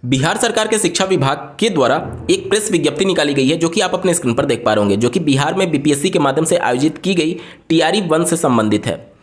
बिहार सरकार के शिक्षा विभाग के द्वारा एक प्रेस विज्ञप्ति निकाली गई है जो कि आप अपने स्क्रीन पर देख पा रहे होंगे, जो कि बिहार में बीपीएससी के माध्यम से आयोजित की गई टीआरई 1 से संबंधित है।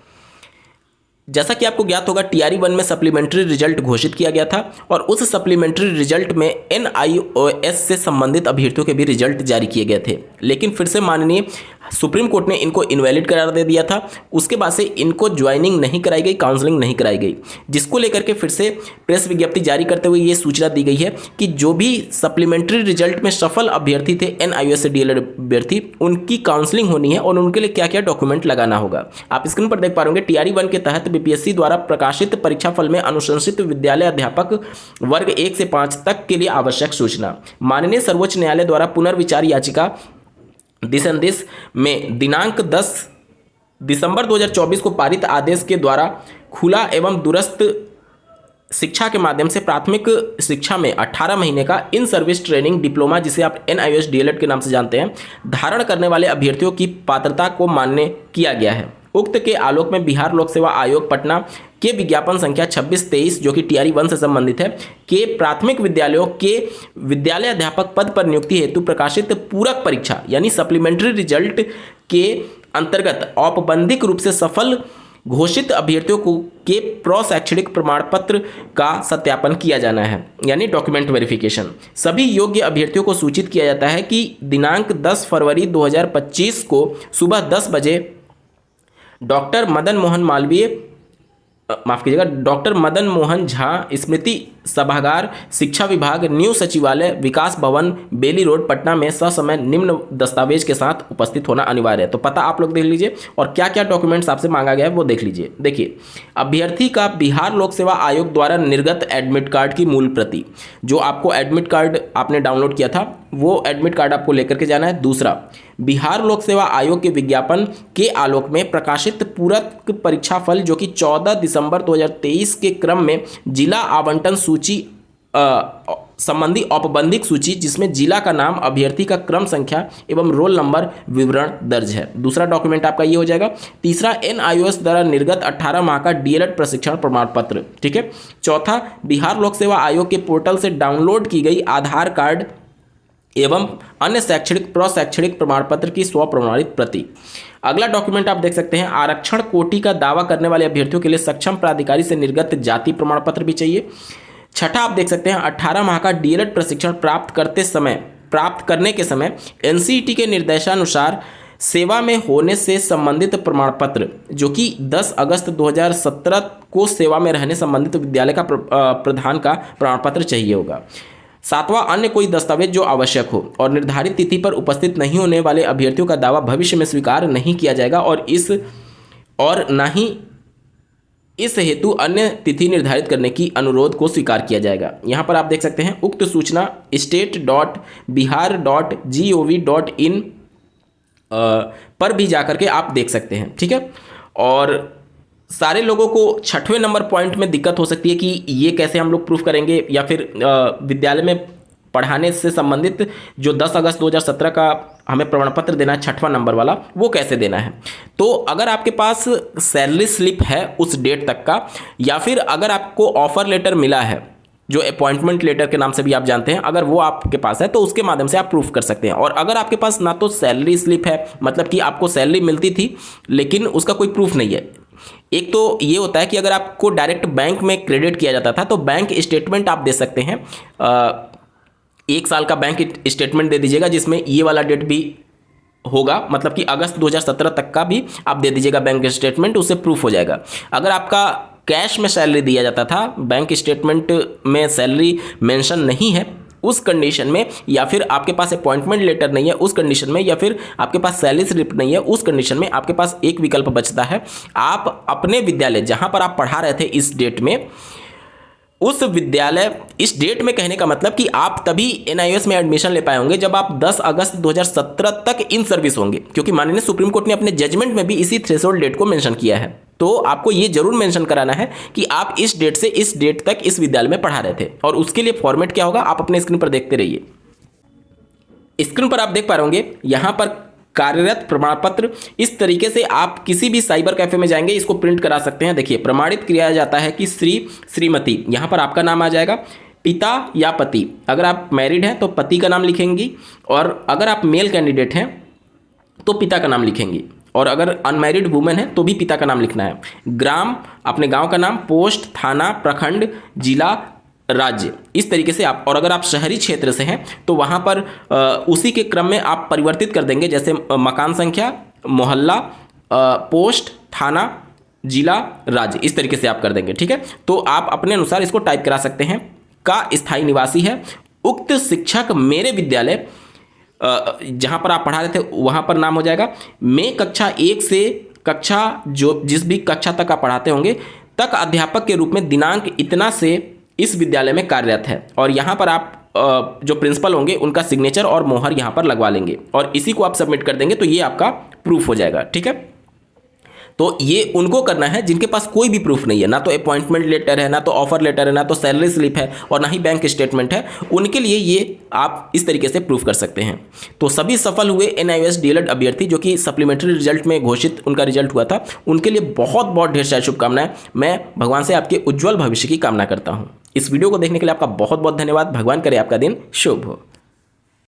जैसा कि आपको ज्ञात होगा, टीआरई 1 में सप्लीमेंट्री रिजल्ट घोषित किया गया था और उस सप्लीमेंट्री रिजल्ट में एनआईओएस से संबंधित अभ्यर्थियों के भी रिजल्ट जारी किए गए थे, लेकिन फिर से माननीय सुप्रीम कोर्ट ने इनको इनवैलिड करार दे दिया था। उसके बाद से इनको ज्वाइनिंग नहीं कराई गई, काउंसलिंग नहीं कराई गई, जिसको लेकर के फिर से प्रेस विज्ञप्ति जारी करते हुए ये सूचना दी गई है कि जो भी सप्लीमेंट्री रिजल्ट में सफल अभ्यर्थी थे एनआईओएस से डीएलएड अभ्यर्थी, उनकी काउंसलिंग होनी है और उनके लिए क्या क्या डॉक्यूमेंट लगाना होगा। आप स्क्रीन पर देख पा रहे होंगे, टीआरई 1 के तहत बीपीएससी द्वारा प्रकाशित परीक्षाफल में अनुशंसित विद्यालय अध्यापक वर्ग 1 से 5 तक के लिए आवश्यक सूचना। माननीय सर्वोच्च न्यायालय द्वारा पुनर्विचार याचिका दिसंदेश में दिनांक 10 दिसंबर 2024 को पारित आदेश के द्वारा खुला एवं दूरस्थ शिक्षा के माध्यम से प्राथमिक शिक्षा में 18 महीने का इन सर्विस ट्रेनिंग डिप्लोमा, जिसे आप एनआईओएस डीएलएड के नाम से जानते हैं, धारण करने वाले अभ्यर्थियों की पात्रता को मान्य किया गया है। उक्त के आलोक में बिहार लोक सेवा आयोग पटना के विज्ञापन संख्या 2623, जो कि टीआरई 1 से संबंधित है, के प्राथमिक विद्यालयों के विद्यालय अध्यापक पद पर नियुक्ति हेतु प्रकाशित पूरक परीक्षा यानी सप्लीमेंट्री रिजल्ट के अंतर्गत औपबंधिक रूप से सफल घोषित अभ्यर्थियों को के प्रशैक्षणिक प्रमाण पत्र का सत्यापन किया जाना है, यानी डॉक्यूमेंट वेरिफिकेशन। सभी योग्य अभ्यर्थियों को सूचित किया जाता है कि दिनांक 10 फरवरी 2025 को सुबह 10 बजे डॉक्टर मदन मोहन झा स्मृति सभागार, शिक्षा विभाग, न्यू सचिवालय, विकास भवन, बेली रोड, पटना में ससमय निम्न दस्तावेज के साथ उपस्थित होना अनिवार्य है। तो पता आप लोग देख लीजिए और क्या क्या डॉक्यूमेंट्स आपसे मांगा गया है वो देख लीजिए। देखिए, अभ्यर्थी का बिहार लोक सेवा आयोग द्वारा निर्गत एडमिट कार्ड की मूल प्रति, जो आपको एडमिट कार्ड आपने डाउनलोड किया था वो एडमिट कार्ड आपको लेकर के जाना है। दूसरा, बिहार लोक सेवा आयोग के विज्ञापन के आलोक में प्रकाशित पूरक परीक्षा फल, जो कि 14 दिसंबर 2023 के क्रम में जिला आवंटन सूची संबंधी औपबंधिक सूची, जिसमें जिला का नाम, अभ्यर्थी का क्रम संख्या एवं रोल नंबर विवरण दर्ज है। दूसरा डॉक्यूमेंट आपका ये हो जाएगा। तीसरा, एनआईओएस द्वारा निर्गत 18 माह का डीएलएड प्रशिक्षण प्रमाण पत्र, ठीक है। चौथा, बिहार लोक सेवा आयोग के पोर्टल से डाउनलोड की गई आधार कार्ड एवं अन्य शैक्षणिक प्रशैक्षणिक प्रमाण पत्र की स्वप्रमाणित प्रति। अगला डॉक्यूमेंट आप देख सकते हैं, आरक्षण कोटि का दावा करने वाले अभ्यर्थियों के लिए सक्षम प्राधिकारी से निर्गत जाति प्रमाण पत्र भी चाहिए। छठा, आप देख सकते हैं 18 माह का डीएलएड प्रशिक्षण प्राप्त करने के समय एनसीईटी के निर्देशानुसार सेवा में होने से संबंधित प्रमाण पत्र, जो कि 10 अगस्त 2017 को सेवा में रहने संबंधित विद्यालय का प्रधान का प्रमाण पत्र चाहिए होगा। सातवां, अन्य कोई दस्तावेज जो आवश्यक हो और निर्धारित तिथि पर उपस्थित नहीं होने वाले अभ्यर्थियों का दावा भविष्य में स्वीकार नहीं किया जाएगा और न ही इस हेतु अन्य तिथि निर्धारित करने की अनुरोध को स्वीकार किया जाएगा। यहाँ पर आप देख सकते हैं उक्त सूचना state.bihar.gov.in पर भी जाकर के आप देख सकते हैं, ठीक है। और सारे लोगों को 6वें नंबर पॉइंट में दिक्कत हो सकती है कि ये कैसे हम लोग प्रूफ करेंगे, या फिर विद्यालय में पढ़ाने से संबंधित जो 10 अगस्त 2017 का हमें प्रमाण पत्र देना है 6वां नंबर वाला, वो कैसे देना है। तो अगर आपके पास सैलरी स्लिप है उस डेट तक का, या फिर अगर आपको ऑफर लेटर मिला है जो अपॉइंटमेंट लेटर के नाम से भी आप जानते हैं, अगर वो आपके पास है तो उसके माध्यम से आप प्रूफ कर सकते हैं। और अगर आपके पास ना तो सैलरी स्लिप है, मतलब कि आपको सैलरी मिलती थी लेकिन उसका कोई प्रूफ नहीं है। एक तो ये होता है कि अगर आपको डायरेक्ट बैंक में क्रेडिट किया जाता था तो बैंक स्टेटमेंट आप दे सकते हैं, 1 साल का बैंक स्टेटमेंट दे दीजिएगा जिसमें ये वाला डेट भी होगा, मतलब कि अगस्त 2017 तक का भी आप दे दीजिएगा बैंक स्टेटमेंट, उससे प्रूफ हो जाएगा। अगर आपका कैश में सैलरी दिया जाता था, बैंक स्टेटमेंट में सैलरी मेंशन नहीं है उस कंडीशन में, या फिर आपके पास अपॉइंटमेंट लेटर नहीं है उस कंडीशन में, या फिर आपके पास सैलरी स्लिप नहीं है उस कंडीशन में, आपके पास एक विकल्प बचता है। आप अपने विद्यालय जहां पर आप पढ़ा रहे थे इस डेट में, उस विद्यालय इस डेट में कहने का मतलब कि आप तभी एनआईओएस में एडमिशन ले पाए होंगे जब आप 10 अगस्त 2017 तक इन सर्विस होंगे, क्योंकि माननीय सुप्रीम कोर्ट ने अपने जजमेंट में भी इसी थ्रेशोल्ड डेट को मेंशन किया है। तो आपको ये जरूर मेंशन कराना है कि आप इस डेट से इस डेट तक इस विद्यालय में पढ़ा रहे थे, और उसके लिए फॉर्मेट क्या होगा आप अपने स्क्रीन पर देखते रहिए। स्क्रीन पर आप देख पा रहे होंगे यहाँ पर कार्यरत प्रमाण पत्र, इस तरीके से आप किसी भी साइबर कैफे में जाएंगे इसको प्रिंट करा सकते हैं। देखिए, प्रमाणित किया जाता है कि श्रीमती, यहाँ पर आपका नाम आ जाएगा, पिता या पति, अगर आप मैरिड हैं तो पति का नाम लिखेंगी, और अगर आप मेल कैंडिडेट हैं तो पिता का नाम लिखेंगी, और अगर अनमैरिड वुमेन है तो भी पिता का नाम लिखना है। ग्राम, अपने गांव का नाम, पोस्ट, थाना, प्रखंड, जिला, राज्य, इस तरीके से आप। और अगर आप शहरी क्षेत्र से हैं तो वहां पर उसी के क्रम में आप परिवर्तित कर देंगे, जैसे मकान संख्या, मोहल्ला, पोस्ट, थाना, जिला, राज्य, इस तरीके से आप कर देंगे। ठीक है, तो आप अपने अनुसार इसको टाइप करा सकते हैं। का स्थायी निवासी है, उक्त शिक्षक मेरे विद्यालय जहाँ पर आप पढ़ा रहे थे वहाँ पर नाम हो जाएगा। मैं कक्षा 1 से कक्षा जिस भी कक्षा तक आप पढ़ाते होंगे तक अध्यापक के रूप में दिनांक इतना से इस विद्यालय में कार्यरत है। और यहाँ पर आप जो प्रिंसिपल होंगे उनका सिग्नेचर और मोहर यहाँ पर लगवा लेंगे, और इसी को आप सबमिट कर देंगे तो ये आपका प्रूफ हो जाएगा। ठीक है, तो ये उनको करना है जिनके पास कोई भी प्रूफ नहीं है, ना तो अपॉइंटमेंट लेटर है, ना तो ऑफर लेटर है, ना तो सैलरी स्लिप है, और ना ही बैंक स्टेटमेंट है। उनके लिए ये आप इस तरीके से प्रूफ कर सकते हैं। तो सभी सफल हुए NIOS DLED अभ्यर्थी जो कि सप्लीमेंट्री रिजल्ट में घोषित उनका रिजल्ट हुआ था, उनके लिए बहुत बहुत ढेर सारी शुभकामनाएं। मैं भगवान से आपके उज्ज्वल भविष्य की कामना करता हूँ। इस वीडियो को देखने के लिए आपका बहुत बहुत धन्यवाद। भगवान करे आपका दिन शुभ हो।